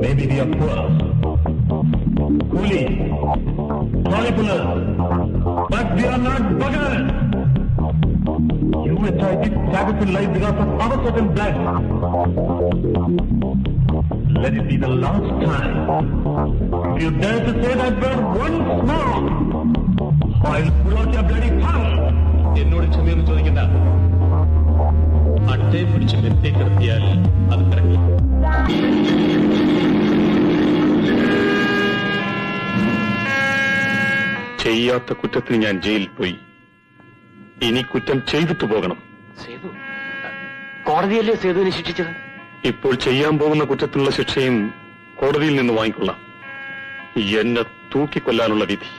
Maybe we are poor, coolies, manipulators, but we are not beggars. You may try to sacrifice life because of our certain blood. Let it be the last time. If you dare to say that word once more, I'll pull out your bloody tongue. എന്നോട് ക്ഷമയൊന്നും ചോദിക്കണ്ട. അട്ടേ പിടിച്ച് മെത്തേ കിടത്തിയാൽ അത് കിടക്കി. ചെയ്യാത്ത കുറ്റത്തിന് ഞാൻ ജയിലിൽ പോയി. ഇനി കുറ്റം ചെയ്തിട്ട് പോകണം. സേതു, കോടതിയല്ലേ സേതുവിനെ ശിക്ഷിച്ചത്? ഇപ്പോൾ ചെയ്യാൻ പോകുന്ന കുറ്റത്തിനുള്ള ശിക്ഷയും കോടതിയിൽ നിന്ന് വാങ്ങിക്കൊള്ളാം. എന്നെ തൂക്കിക്കൊല്ലാനുള്ള വിധി.